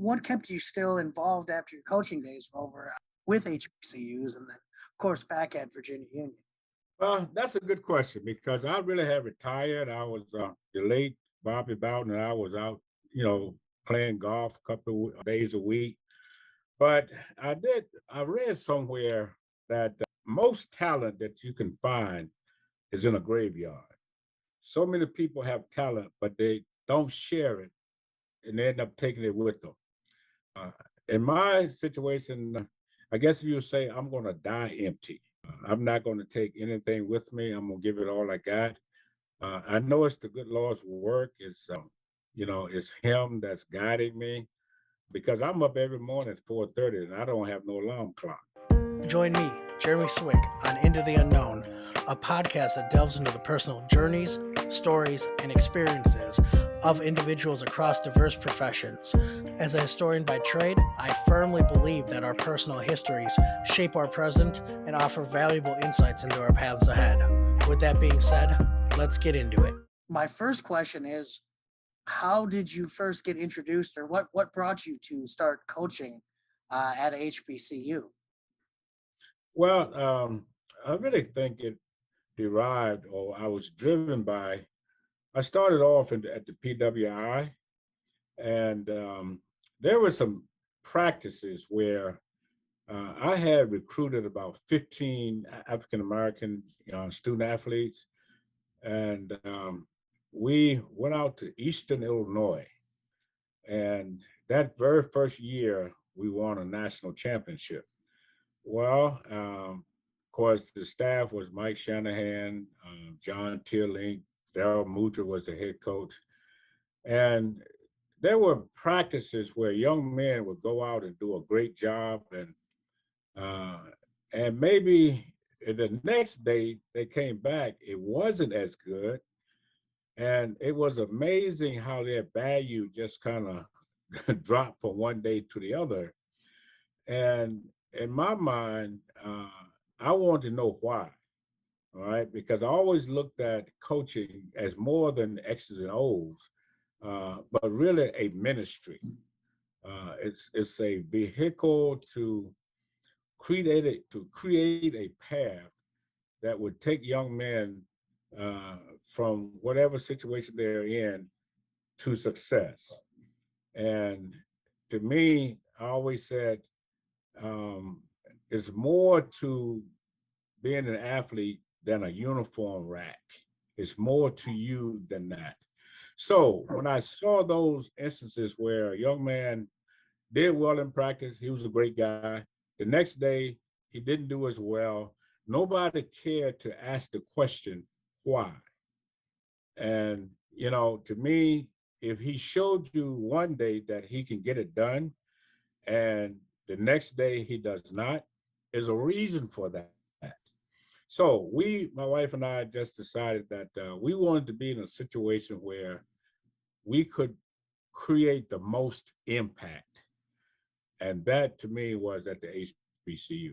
what kept you still involved after your coaching days were over with HBCUs and then, of course, back at Virginia Union? That's a good question because I really have retired. I was the late Bobby Bowden, and I was out, playing golf a couple of days a week. But I read somewhere that most talent that you can find is in a graveyard. So many people have talent, but they don't share it and they end up taking it with them. Uh, in my situation, I guess you would say I'm going to die empty. I'm not going to take anything with me. I'm going to give it all I got. I know it's the good Lord's work. It's Him that's guiding me because I'm up every morning at 4:30 and I don't have no alarm clock. Join me, Jeremy Swick, on Into the Unknown, a podcast that delves into the personal journeys, stories, and experiences of individuals across diverse professions. As a historian by trade, I firmly believe that our personal histories shape our present and offer valuable insights into our paths ahead. With that being said, let's get into it. My first question is, how did you first get introduced, or what brought you to start coaching at HBCU? Well, I really think it derived, or I was driven by. I started off at the PWI, and there were some practices where I had recruited about 15 African American student athletes, and we went out to Eastern Illinois. And that very first year, we won a national championship. Well, of course, the staff was Mike Shanahan, John Tierlink, Darryl Mutra was the head coach. And there were practices where young men would go out and do a great job, uh, and maybe the next day they came back, it wasn't as good, and it was amazing how their value just kind of dropped from one day to the other. And in my mind, I wanted to know why. All right, because I always looked at coaching as more than X's and O's, but really a ministry. It's a vehicle to create a path that would take young men from whatever situation they're in to success. And to me, I always said um, it's more to being an athlete than a uniform rack. It's more to you than that. So when I saw those instances where a young man did well in practice, he was a great guy. The next day, he didn't do as well. Nobody cared to ask the question, why? And, to me, if he showed you one day that he can get it done and the next day he does not, there's a reason for that. So my wife and I just decided that we wanted to be in a situation where we could create the most impact. And that to me was at the HBCU.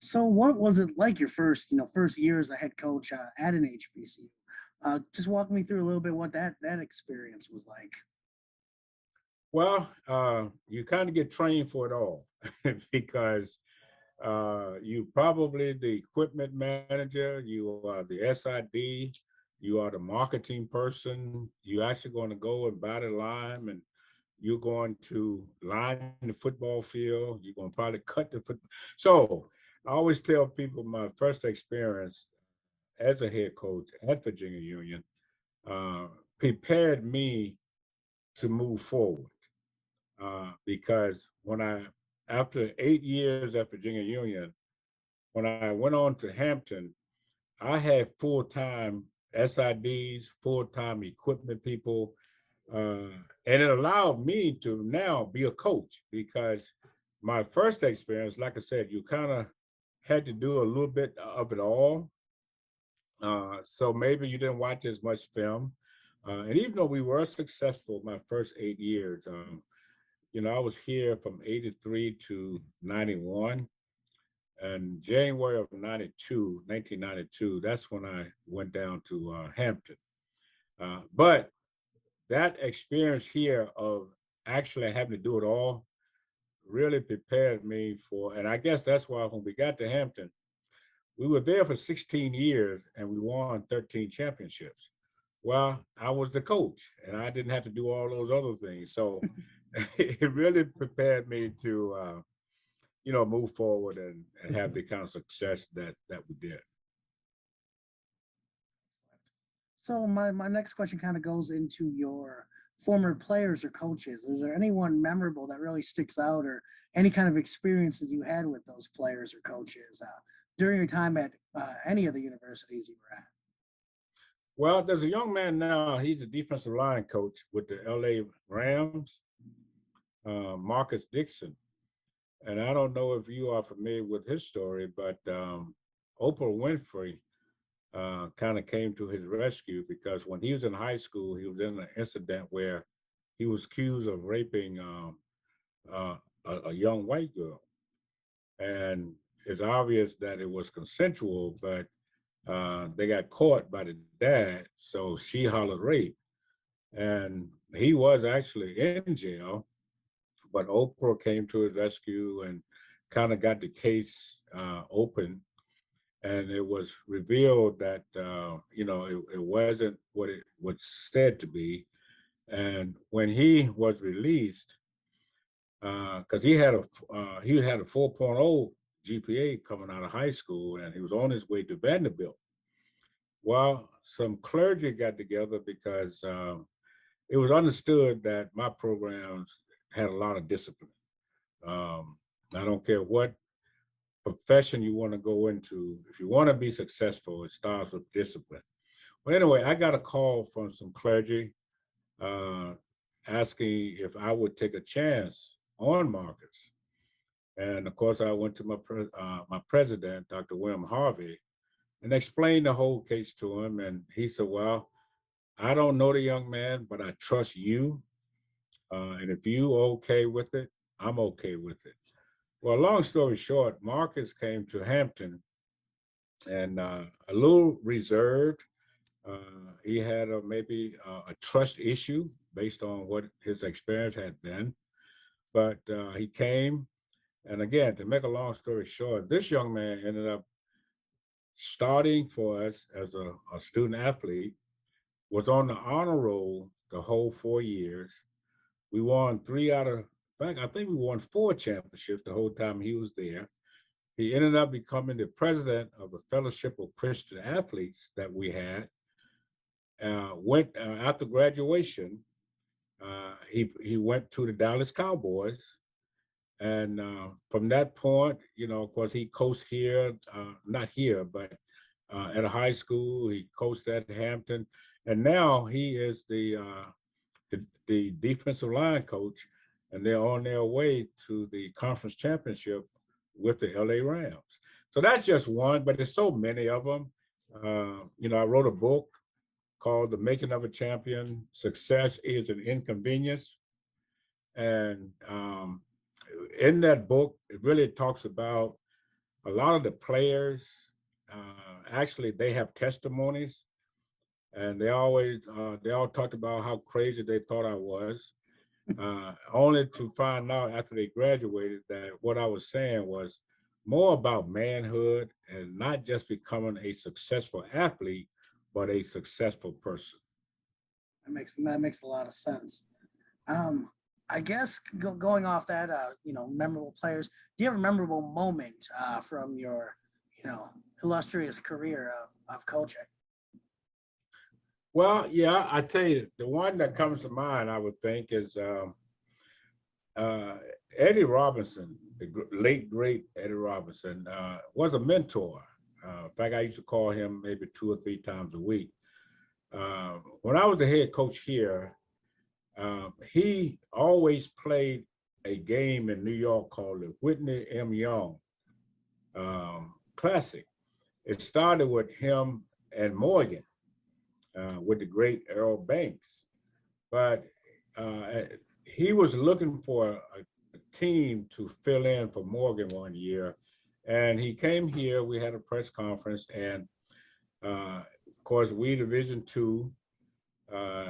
So, what was it like your first year as a head coach at an HBCU? Just walk me through a little bit what that experience was like. Well, you kind of get trained for it all because you probably the equipment manager, you are the SID, you are the marketing person. You're actually going to go and buy the lime, and you're going to line the football field. You're going to probably cut the foot. So I always tell people my first experience as a head coach at Virginia Union uh, prepared me to move forward because after 8 years at Virginia Union, when I went on to Hampton, I had full-time SIDs, full-time equipment people, uh, and it allowed me to now be a coach because my first experience, like I said, you kind of had to do a little bit of it all. So maybe you didn't watch as much film. And even though we were successful my first 8 years, I was here from 83 to 91. And January of 1992, that's when I went down to Hampton. But that experience here of actually having to do it all really prepared me for, and I guess that's why when we got to Hampton, we were there for 16 years and we won 13 championships. Well, I was the coach and I didn't have to do all those other things. So it really prepared me to, move forward and have the kind of success that we did. So my next question kind of goes into your former players or coaches. Is there anyone memorable that really sticks out, or any kind of experiences you had with those players or coaches during your time at any of the universities you were at? Well, there's a young man now, he's a defensive line coach with the LA Rams, Marcus Dixon. And I don't know if you are familiar with his story, but Oprah Winfrey kind of came to his rescue because when he was in high school, he was in an incident where he was accused of raping a young white girl. And it's obvious that it was consensual, but they got caught by the dad. So she hollered rape. And he was actually in jail, but Oprah came to his rescue and kind of got the case open. And it was revealed that, it wasn't what it was said to be. And when he was released, because he had a 4.0 GPA coming out of high school, and he was on his way to Vanderbilt. Well, some clergy got together because it was understood that my programs had a lot of discipline. I don't care what profession you want to go into. If you want to be successful, it starts with discipline. Well, anyway, I got a call from some clergy asking if I would take a chance on Marcus. And of course, I went to my president, Dr. William Harvey, and explained the whole case to him. And he said, well, I don't know the young man, but I trust you. And if you okay with it, I'm okay with it. Well, long story short, Marcus came to Hampton and a little reserved. He had maybe a trust issue based on what his experience had been. But he came, and again, to make a long story short, this young man ended up starting for us as a student athlete, was on the honor roll the whole 4 years. We won in fact, I think we won 4 championships the whole time he was there. He ended up becoming the president of the Fellowship of Christian Athletes that we had. Went after graduation, he went to the Dallas Cowboys. And from that point, of course, he coached here, not here, but at a high school. He coached at Hampton. And now he is the defensive line coach, and they're on their way to the conference championship with the LA Rams. So that's just one, but there's so many of them. I wrote a book called The Making of a Champion: Success is an Inconvenience. And in that book, it really talks about a lot of the players. Actually, they have testimonies, and they all talked about how crazy they thought I was, only to find out after they graduated that what I was saying was more about manhood and not just becoming a successful athlete, but a successful person. That makes a lot of sense. I guess going off that, memorable players. Do you have a memorable moment from your, illustrious career of coaching? Well, yeah, I tell you, the one that comes to mind, I would think, is Eddie Robinson, the late, great Eddie Robinson, was a mentor. In fact, I used to call him maybe 2 or 3 times a week. When I was the head coach here, he always played a game in New York called the Whitney M. Young Classic. It started with him and Morgan, with the great Errol Banks. But he was looking for a team to fill in for Morgan one year. And he came here, we had a press conference, and of course, we Division II.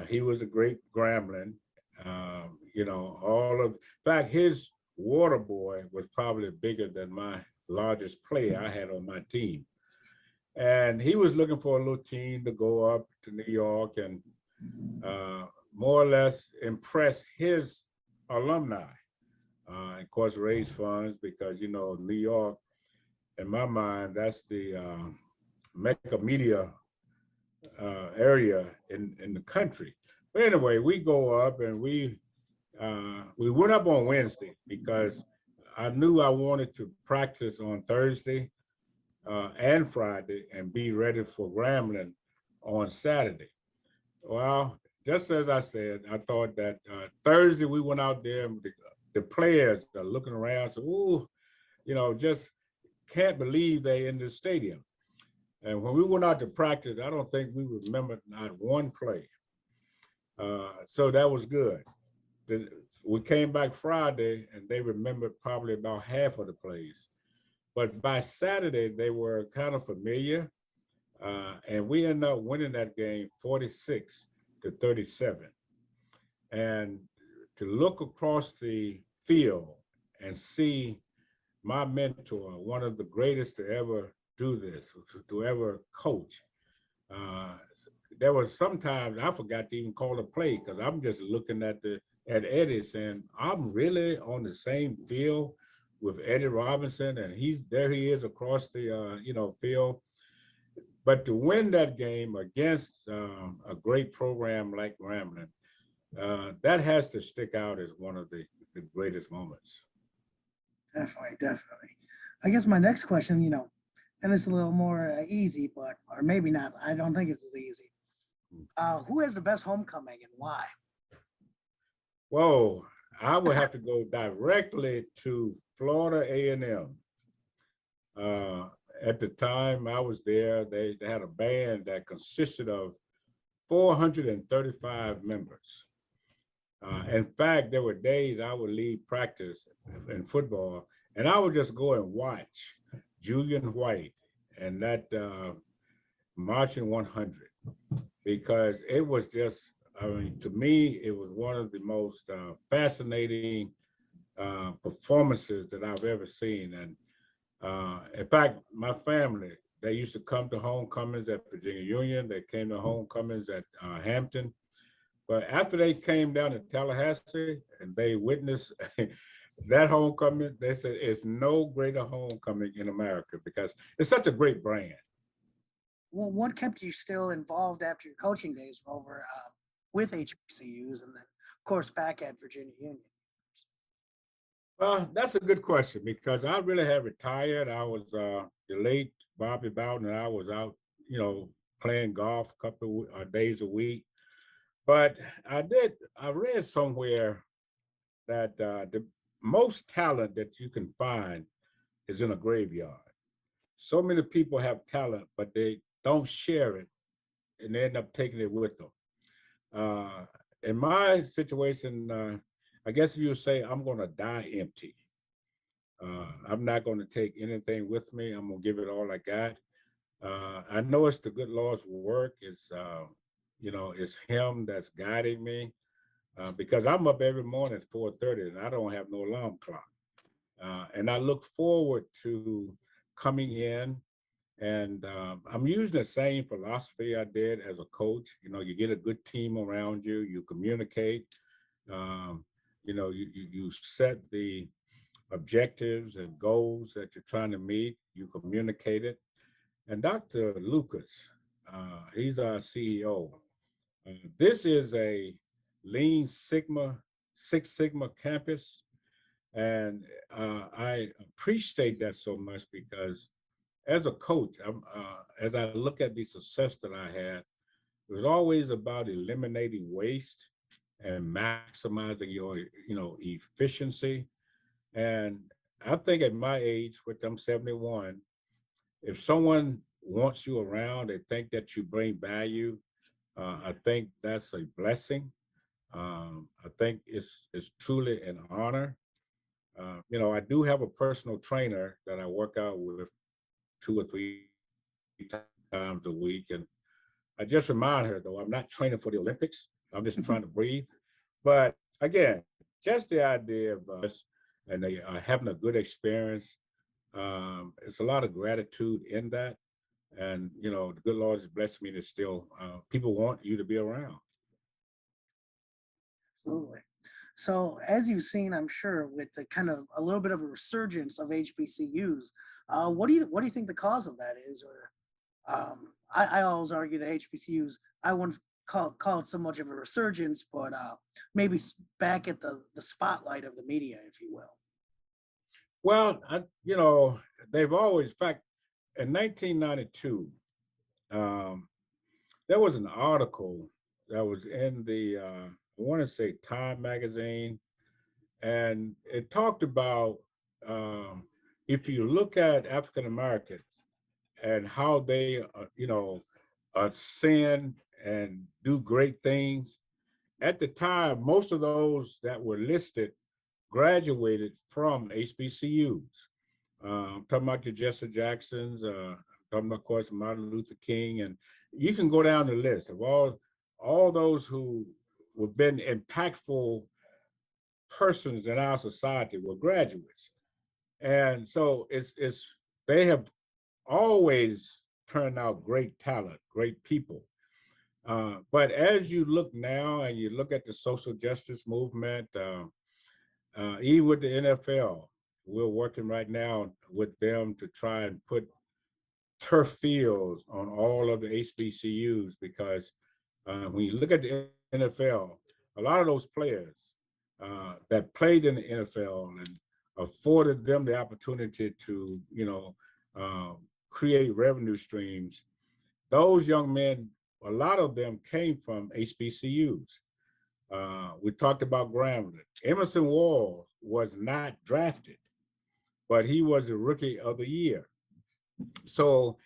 He was a great Grambling. All of, in fact, his water boy was probably bigger than my largest player I had on my team. And he was looking for a little team to go up to New York and more or less impress his alumni. Of course, raise funds because, New York, in my mind, that's the mecca media area in the country. But anyway, we go up and we went up on Wednesday because I knew I wanted to practice on Thursday and Friday and be ready for Grambling on Saturday. Well, just as I said, I thought that Thursday we went out there and the players are looking around, so, ooh, just can't believe they in the stadium. And when we went out to practice, I don't think we remembered not one play. So that was good. We came back Friday and they remembered probably about half of the plays. But by Saturday, they were kind of familiar. And we ended up winning that game 46-37. And to look across the field and see my mentor, one of the greatest to ever do this, to ever coach, there was sometimes I forgot to even call a play because I'm just looking at Eddie saying, I'm really on the same field with Eddie Robinson, and he is across the field. But to win that game against a great program like Grambling, that has to stick out as one of the greatest moments. Definitely, definitely. I guess my next question, and it's a little more easy, or maybe not. I don't think it's as easy. Who has the best homecoming and why? Whoa, I would have to go directly to Florida A&M. At the time I was there, they had a band that consisted of 435 members. In fact, there were days I would leave practice in football and I would just go and watch Julian White and that Marching 100 because it was just, to me, it was one of the most fascinating performances that I've ever seen. And in fact, my family, they used to come to homecomings at Virginia Union. They came to homecomings at Hampton. But after they came down to Tallahassee and they witnessed that homecoming, they said it's no greater homecoming in America because it's such a great brand. Well, what kept you still involved after your coaching days were over with HBCUs and then, of course, back at Virginia Union? Well, that's a good question because I really had retired. I was the late Bobby Bowden, and I was out, playing golf a couple of days a week. But I read somewhere that the most talent that you can find is in a graveyard. So many people have talent, but they don't share it and they end up taking it with them. In my situation, I guess you would say I'm going to die empty. I'm not going to take anything with me. I'm going to give it all I got. I know it's the good Lord's work. It's Him that's guiding me because I'm up every morning at 4:30 and I don't have no alarm clock. And I look forward to coming in and I'm using the same philosophy I did as a coach. You get a good team around you, you communicate, you set the objectives and goals that you're trying to meet, you communicate it. And Dr. Lucas, he's our CEO. This is a Lean Six Sigma campus. And I appreciate that so much because as a coach, as I look at the success that I had, it was always about eliminating waste and maximizing your, efficiency. And I think at my age, which I'm 71, if someone wants you around, they think that you bring value, I think that's a blessing. I think it's truly an honor. I do have a personal trainer that I work out with 2 or 3 times a week. And I just remind her, though, I'm not training for the Olympics. I'm just trying to breathe. But again, just the idea of and they having a good experience. It's a lot of gratitude in that, and the good Lord has blessed me to still people want you to be around. Absolutely. So, as you've seen, I'm sure with the kind of a little bit of a resurgence of HBCUs, what do you think the cause of that is? Or I always argue that HBCUs, I wouldn't call it so much of a resurgence, but maybe back at the spotlight of the media, if you will. Well, they've always, in fact, in 1992, um, there was an article that was in the, I want to say Time magazine, and it talked about um, if you look at African Americans and how they, sin and do great things. At the time, most of those that were listed graduated from HBCUs. Talking about your Jesse Jacksons, talking about, of course, Martin Luther King, and you can go down the list of all those who have been impactful persons in our society were graduates. And so it's they have always turned out great talent, great people. But as you look now and you look at the social justice movement, even with the NFL, we're working right now with them to try and put turf fields on all of the HBCUs because when you look at the NFL, a lot of those players that played in the NFL and afforded them the opportunity to, create revenue streams, those young men, a lot of them came from HBCUs. We talked about Grambling. Emerson Wall was not drafted, but he was the rookie of the year. So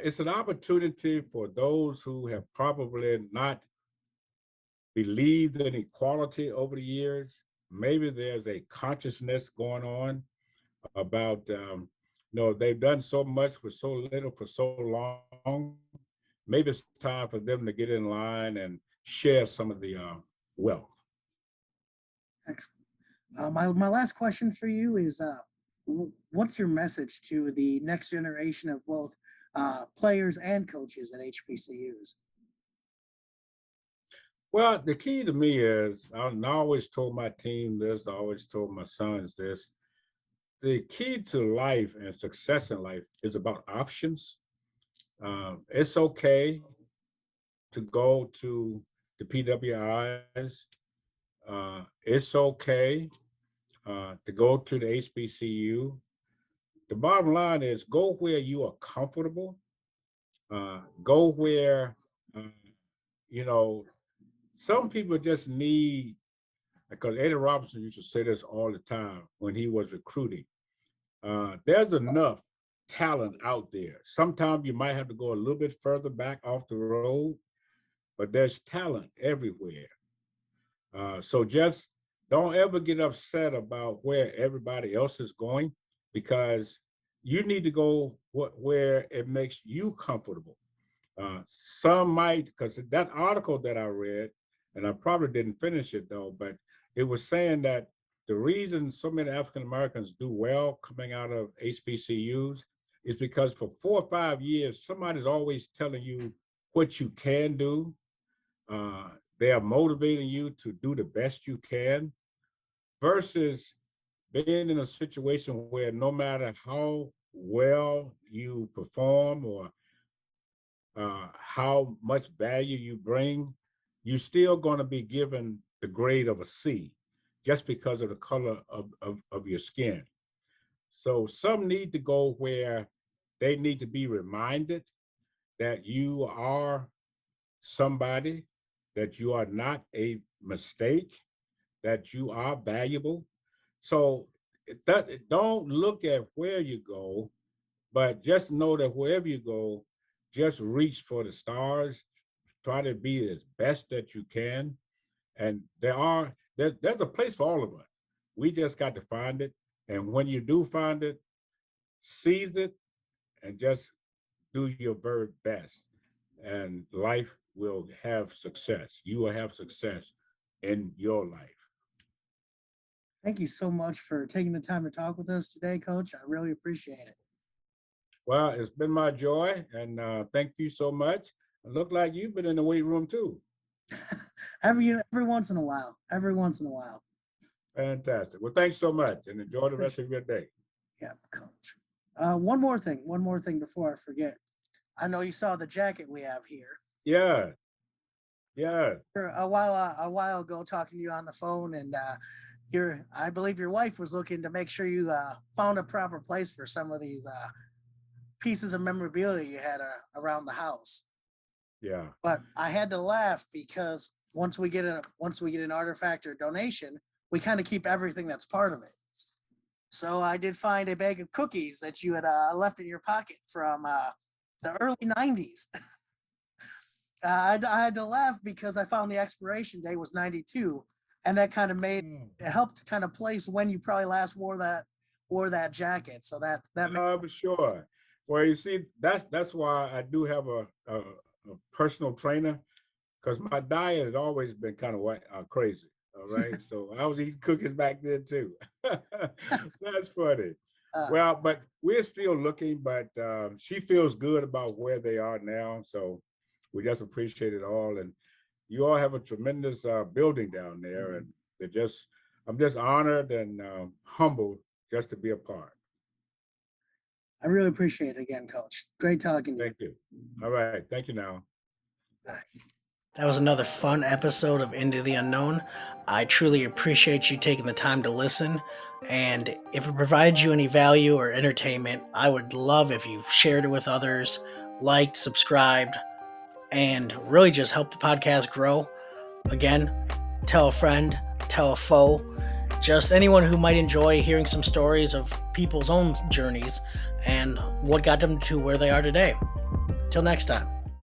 it's an opportunity for those who have probably not believed in equality over the years. Maybe there's a consciousness going on about, they've done so much for so little for so long. Maybe it's time for them to get in line and share some of the wealth. Excellent. My last question for you is, what's your message to the next generation of both players and coaches at HBCUs? Well, the key to me is, I always told my team this, I always told my sons this. The key to life and success in life is about options. It's okay to go to the PWIs. It's okay to go to the HBCU. The bottom line is go where you are comfortable. Go where, uh, you know, some people just need, because Eddie Robinson used to say this all the time when he was recruiting. There's enough talent out there. Sometimes you might have to go a little bit further back off the road, but there's talent everywhere. So just don't ever get upset about where everybody else is going, because you need to go where it makes you comfortable. Some might, because that article that I read, and I probably didn't finish it though, but it was saying that the reason so many African Americans do well coming out of HBCUs is because for 4 or 5 years, somebody's always telling you what you can do. Uh, they are motivating you to do the best you can versus being in a situation where no matter how well you perform or how much value you bring, you're still going to be given the grade of a C just because of the color of your skin. So some need to go where they need to be reminded that you are somebody, that you are not a mistake, that you are valuable. So don't look at where you go, but just know that wherever you go, just reach for the stars, try to be as best that you can. And there's a place for all of us. We just got to find it. And when you do find it, seize it and just do your very best. And life will have success. You will have success in your life. Thank you so much for taking the time to talk with us today, Coach. I really appreciate it. Well, it's been my joy, and thank you so much. It looked like you've been in the weight room too. Every once in a while. Every once in a while. Fantastic. Well, thanks so much, and enjoy the rest of your day. Yeah, Coach. One more thing before I forget. I know you saw the jacket we have here. Yeah, yeah. A while ago, talking to you on the phone, and I believe your wife was looking to make sure you found a proper place for some of these pieces of memorabilia you had around the house. Yeah. But I had to laugh because once we get an artifact or donation, we kind of keep everything that's part of it. So I did find a bag of cookies that you had left in your pocket from the early 90s. I had to laugh because I found the expiration date was 92, and that kind of it helped kind of place when you probably last wore that jacket. So that For sure. Well, you see, that's why I do have a personal trainer, because my diet has always been kind of crazy. All right, so I was eating cookies back then too. That's funny. Well, but we're still looking, but she feels good about where they are now. So we just appreciate it all. And you all have a tremendous building down there. And I'm just honored and humbled just to be a part. I really appreciate it again, Coach. Great talking to you. Thank you. All right. Thank you now. That was another fun episode of Into the Unknown. I truly appreciate you taking the time to listen. And if it provides you any value or entertainment, I would love if you shared it with others, liked, subscribed, and really just help the podcast grow. Again, tell a friend, tell a foe, just anyone who might enjoy hearing some stories of people's own journeys and what got them to where they are today. Till next time.